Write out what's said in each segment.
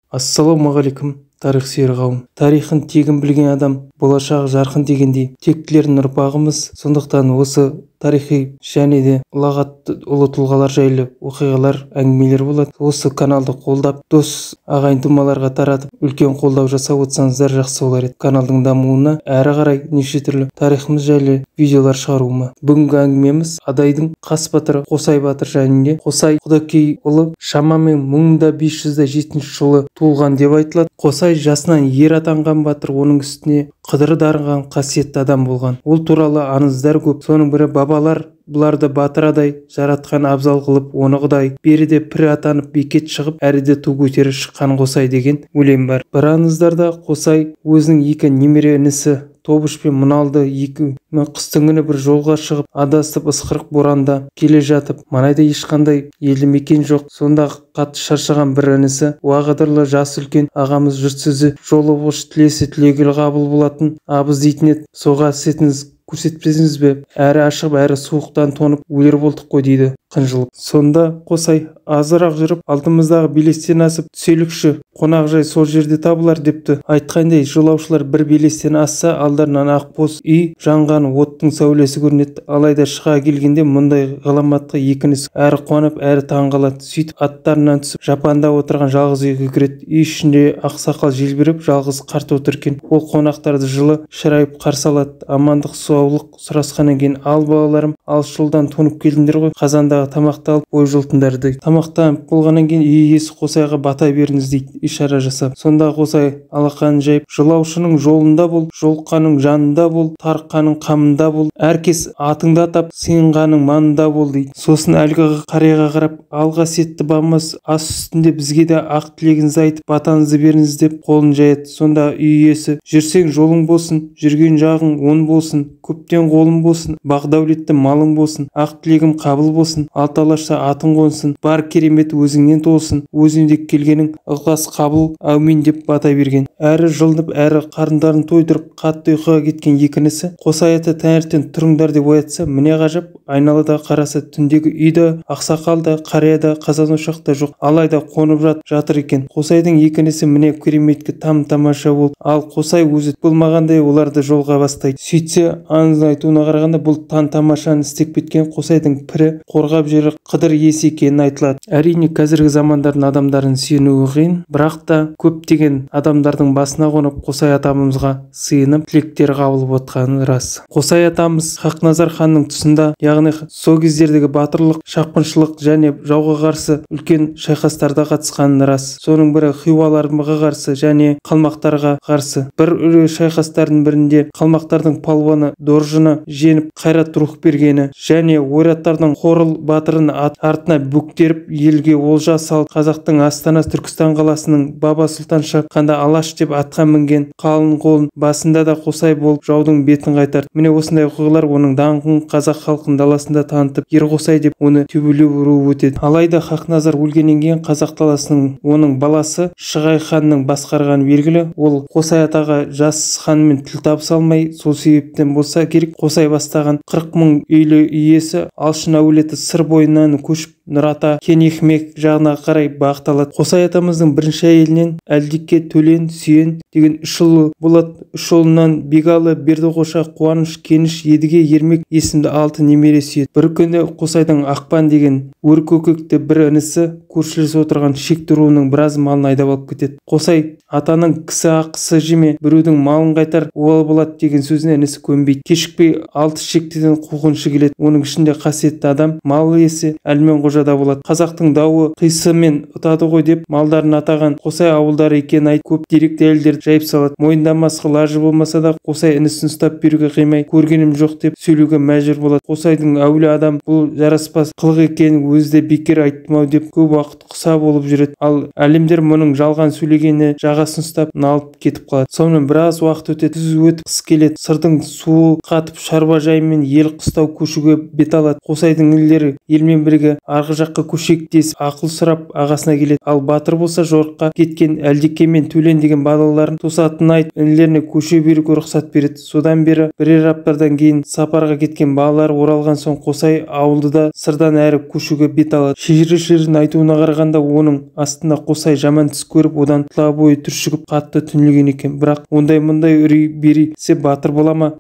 Ассалаумағалейкум, тарих сүйер қауым. Тарихын тегін білген адам болашағы жарқын дегендей, тектілердің ұрпағымыз. Сондықтан осы тарихи және де ұлағатты ұлы тұлғалар жайлы оқиғалар, әңгімелер болады. Осы каналды қолдап, дос ағайын тумаларға таратып, үлкен қолдау жасап отырсаңыздар жақсы болар еді. Каналдың дамуына әрі қарай неше түрлі тарихымыз жайлы видеолар шығаруыма. Бүгінгі әңгімеміз Адайдың қас батыры Қосай батыр жайында. Қосай Құдакейұлы шамамен 1507 жылы туылған деп айтылады. Қосай жасынан ер атанған батыр, оның үстіне қыдыры дарыған қасиетті адам болған. Ол туралы аңыздар көп. Соның бірі бабалар бұларды батыр Адай жаратқан абзал қылып, оны Құдай, беріде пір атанып бекет шығып, әріде ту көтеріп шыққан Қосай деген өлең бар. Бір аңыздарда Қосай өзінің екі немере інісі Тобыш пен Мұналды екі қыстың күні бір жолға шығып, адасып ысқырық боранда келе жатып, маңайда ешқандай елді мекен жоқ. Сонда қатты шаршаған бір інісі: "Уа қадірлі жас үлкен ағамыз, жұрт сізді жолы бош, тілесі тілегілі қабыл болатын абыз дейтін еді. Соға сетіңіз көрсетпесіңіз бе? Әрі ашығып, әрі суықтан тонып өлер болдық қой" дейді қынжылып. Сонда Қосай: "Азырақ жүріп, алдымыздағы белестен асып түселікші, қонақжай сол жерде табылар" депті. Айтқандай, жолаушылар бір белестен асса, алдарынан ақ боз үй жанған оттың сәулесі көрінеді. Алайда шыға келгенде мұндай ғаламатқа екінісі әрі қуанып, әрі таңғалады. Сөйтіп аттарынан түсіп, жапанда отырған жалғыз үйге кіреді. Үй ішінде ақсақал желбіреп, жалғыз қарт отыр екен. Ол қонақтарды жылы шырайып қарсы алады. Амандық саулық сұрасқаннан кейін: "Ал балаларым, алыс жолдан тонып келдіңдер ғой, қазандағы тамақты алып ой жылтыңдар" дейді. Тамақтанып болғаннан кейін үй иесі Қосайға бата беріңіз дейді, ишара жасап. Сонда Қосай алақанын жайып: "Жолаушының жолында бол, жолыққаның жанында бол, тарыққаның қамында бол, әркез атыңды атап, сыйынғаның маңында бол" дейді. Сосын әлгі қарияға қарап: "Ал қасиетті бабамыз, ас үстінде бізге де ақ тілегіңізді айтып, батаңызды беріңіз" деп қолын жаяды. Сонда үй иесі: "Жүрсең жолың болсын, жүрген жағың оң болсын, көптен қолың болсын, бақ-дәулетті малың болсын, ақ тілегім қабыл болсын, алты алашта атың қонсын, бар керемет өзіңнен толсын, өзіңде келгенің ықылас қабыл, әумин" деп бата берген. Әрі жылынып, әрі қарындарын тойдырып, қатты ұйқыға кеткен екі інісі Қосай ата таңертең тұрыңдар деп оятса, міне ғажап, айналада қараса, түндегі үйде ақсақал да, қария да, қазан ошақ та жоқ, алайда қонып жатыр екен. Қосайдың екі інісі міне кереметке там-тамаша болып, ал Қосай өзі болмағандай оларды жолға бастайды. Сөйтсе, аңыздың айтуына қарағанда, бұл там-тамашаны істеп кеткен Қосайдың пірі, қорғап жері Қыдыр иесі екені айтылады. Әрине, қазіргі замандардың адамдарын сүйенуі қиын, бірақ та көптеген адамдардың басына қонып, Қосай атамызға сыйынып, тілектері қабыл отқаны рас. Қосай атамыз Хақназар ханның тұсында, яғни сол кездердегі батырлық, шапқыншылық және жауға қарсы үлкен шайқастарда қатысқаны рас. Соның бірі хиуаларға қарсы және қалмақтарға қарсы. Бір шайқастардың бірінде қалмақтардың палуаны Доржыны жеңіп қайрат рух бергені және ойраттардың Хорыл батырын артына бөктеріп елге олжа салып, қазақтың астанасы Түркістан қаласының Баба Сұлтан шапқанда Алаш деп атқа мінген қалың қолын басында да Қосай болып жаудың бетін қайтарды. Міне осындай оқиғалар оның даңқын қазақ халқының даласында танытып, Ер Қосай деп оны төбелеп ұруы өтеді. Алайда Хақназар өлгеннен кейін қазақ даласының оның баласы Шығай ханның басқарғаны белгілі. Ол Қосай атаға жас ханмен тіл табыса алмай, сол себептен болса керек, Қосай бастаған 40 000 үйлі иесі Алшын әулеті сыр бойынан көшіп Нұрата, Кенихмек жағына қарай бағытталады. Қосай атамыздың бірінші әйелінен Әлдике, Төлен, Сүйен деген 3 ұлы болады. 3 ұлынан Бегалы, Бердіқоша, Қуаныш, Кеніш, Едіге, Ермек есімді 6 немере сүйеді. Бір күні Қосайдың Ақпан деген өркөкекте бір інісі көршілес отырған шекті руының біраз малын айдап алып кетеді. Қосай атаның кісі ақысы жеме, біреудің малын қайтар, обал болады деген сөзіне інісі көнбейді. Кешікпей 6 шектіден қуғыншы келеді. Оның ішінде қасиетті адам, мал иесі Әлменқожа да болады. Қазақтың дауы қисымен ұтады ғой деп малдарын атаған Қосай ауылдары екенін айтып, көп дерек дәлелдерді жайып салады. Мойындамасқа лажы болмаса да, Қосай інісін ұстап беруге қимай, көргенім жоқ деп сөйлеуге мәжбүр болады. Қосайдың әулие адам, бұл жараспас қылық екенін өзі де бекер айттым-ау деп көп уақыт құса болып жүреді. Ал әлемдер мұның жалған сөйлегені жағасын ұстап налып кетіп қалады. Сонымен біраз уақыт өтеді, күз өтіп қыс келеді. Сырдың суы қатып, шаруа жайымен ел қыстау көшуге бет алады. Қосайдың інілері елмен бірге арғы арғы жаққа көшейік десіп ақыл сұрап ағасына келеді. Ал батыр болса жорыққа кеткен Әлдеке мен Төлен деген балаларын тосатынын айтып інілеріне көше беруге рұқсат береді. Содан бері бірер аптадан кейін сапарға кеткен балалар оралған соң Қосай ауылды да сырдан әрі көшуге бет алады. Шежірешілердің айтуына қарағанда оның астында Қосай жаман түс көріп одан тұла бойы түршігіп қатты түнілген екен. Бірақ ондай-мұндай үрей берсе батыр бола ма?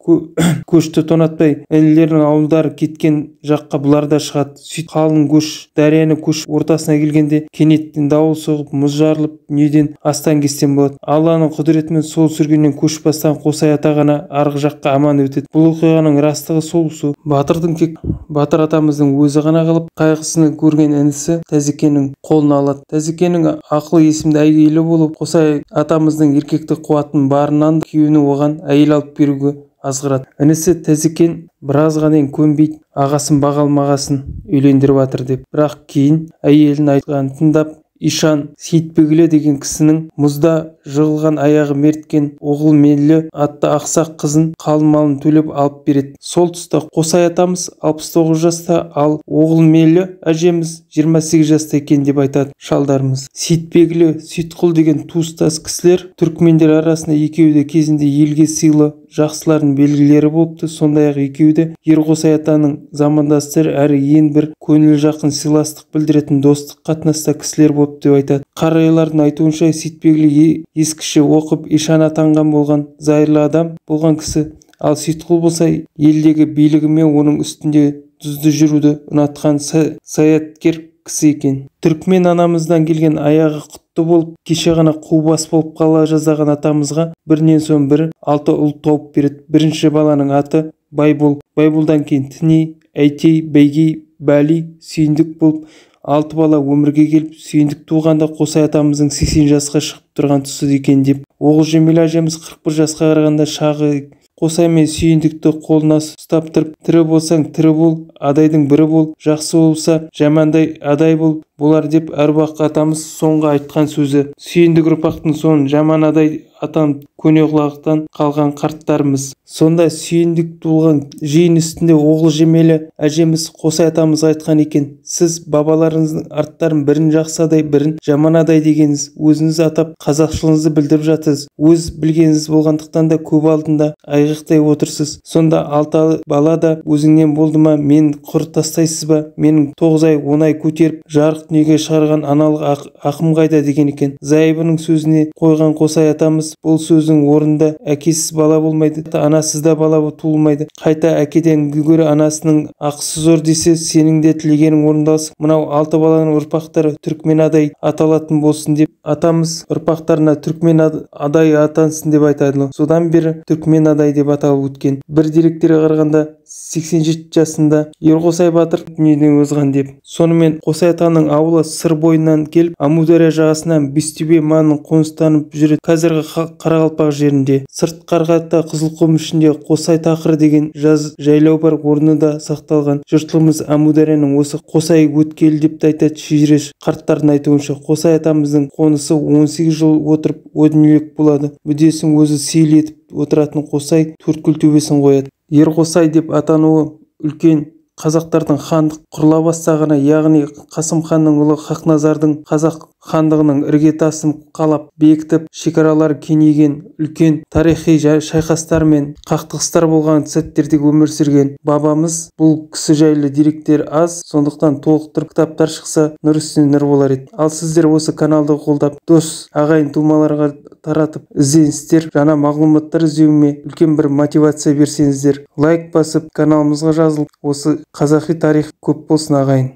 Көшті тонатпай інілерінің ауылдары кеткен жаққа бұлар да шығады. Сөйтіп қалың көш дарияны көш ортасына келгенде кенеттен дауыл соғып мұз жарылып дүниеден астан-кестен болады. Алланың құдіретімен сол сүргіннен көш бастаған Қосай ата ғана арғы жаққа аман өтеді. Бұл оқиғаның растығы сол. Батырдың тек батыр атамыздың өзі ғана қалып қайғысını көрген інісі Тәзекенің қолына алады. Тәзекенің ақыл есімді әйелі болып Қосай атамыздың еркектік қуатын барынан күйеуіне оған әйел алып беруге азғырады. Інісі Тәзекен біразға дейін көнбейді, ағасын бағалмағасын үйлендіріп жатыр деп. Бірақ кейін әйелін айтқанын тыңдап Ишан Сейітбегілі деген кісінің мұзда жығылған аяғы мерткен Оғылмелі атты ақсақ қызын қалың малын төлеп алып береді. Сол тұста Қосай атамыз 69 жаста, ал Оғылмелі әжеміз 28 жаста екен деп айтады шалдарымыз. Сейітбегілі, Сейітқұл деген туыстас кісілер түрікмендер арасында екеуі де кезінде елге сыйлы жақсылардың белгілері болыпты. Сондай-ақ екеуі де Ерқосай атаның замандастары әрі ең бір көңіл жақын сыйластық білдіретін достық қатынаста кісілер болып деп айтады. Қарайлардың айтуынша Сейітбегілі ескіше оқып Ишан атанған болған зайырлы адам болған кісі. Ал Сейітқұл болса елдегі билігімен оның үстінде дүзді жүруді ұнатқан саяткер кісі екен. Түрікмен анамыздан келген аяғы құтты болып, кеше ғана қу бас болып қала жаздаған атамызға бірінен соң бірі 6 ұл тауып береді. Бірінші баланың аты Байбол, Байболдан кейін Тіней, Әйтей, Бәйгей, Бәли, Сүйіндік болып 6 бала өмірге келіп, Сүйіндік туғанда Қосай атамыздың 80 жасқа шығып тұрған тұсы екен деп. Оғылжемел әжеміз 41 жасқа қарағанда шағы. Қосай мен Сүйіндікті қолына ұстап тұрып, тірі болсаң тірі бол, адайдың бірі бол, жақсы болса жамандай адай бол болар деп әруақ атамыз соңғы айтқан сөзі. Сүйіндік ұрпақтың соңын жаман адай атанып көне құлақтан қалған қарттарымыз. Сонда Сүйіндік туылған жиын үстінде Оғылжемелі әжеміз Қосай атамызға айтқан екен: сіз бабаларыңыздың арттарын бірін жақсы адай, бірін жаман адай дегеніңіз, өзіңіз атап қазақшылығыңызды білдіріп жатырсыз. Өз білгеніңіз болғандықтан да көп алдында айғақтай отырсыз. Сонда 6 бала да өзіңнен болды ма, мен құр тастайсыз ба? Менің 9 ай 10 ай көтеріп жарық дүниеге шығарған аналық ақым қайда деген екен. Зайыбының сөзіне қойған Қосай атамыз бұл сөздің орнында: әкесіз бала болмайды, анасыз да бала туылмайды. Қайта әкеден гөрі анасының ақысы зор десе, сенің де тілегенің орындалсын. Мынау 6 баланың ұрпақтары түрікмен адай аталатын болсын деп атамыз ұрпақтарына түрікмен адай атансын деп айтады. Содан бері түрікмен адай деп аталып өткен. Bir деректерге қарағанда 87 жасында Ерқосай батыр дүниеден озған деп. Сонымен Қосай атаның ауылы сыр бойынан келіп, Амудария жағасынан Бестөбе маңын қоныстанып жүреді. Қазіргі Қарақалпақ жерінде. Сырт Қарғатта Қызылқұм ішінде Қосай тақыры деген жайлау бар, орны да сақталған. Жұртымыз Амударияның осы Қосай өткелі деп айтады. Шежіреш қарттардың айтуынша Қосай атамыздың қонысы 18 жыл отырып өдінілік болады. Мүддесін өзі сейіл етіп отыратын Қосай төрткүл төбесін қояды. Ерқосай деп атануы үлкен қазақтардың хандық құрыла бастағаны, яғни Қасым ханның ұлы Хақназардың қазақ хандығының іргетасын қалап бекітіп, шекаралар кеңейген, үлкен тарихи шайқастар мен қақтығыстар болған сәттерде өмір сүрген бабамыз. Бұл кісі жайлы деректер аз, сондықтан толықтырып кітаптар шықса нұр үстіне нұр болар еді. Ал сіздер осы каналды қолдап, дос ағайын тумаларға таратып ізденістер, жаңа мағлұматтар іздеуіме үлкен бір мотивация берсеңіздер, лайк басып каналымызға жазылып, осы қазақи тарих көп болсын ағайын.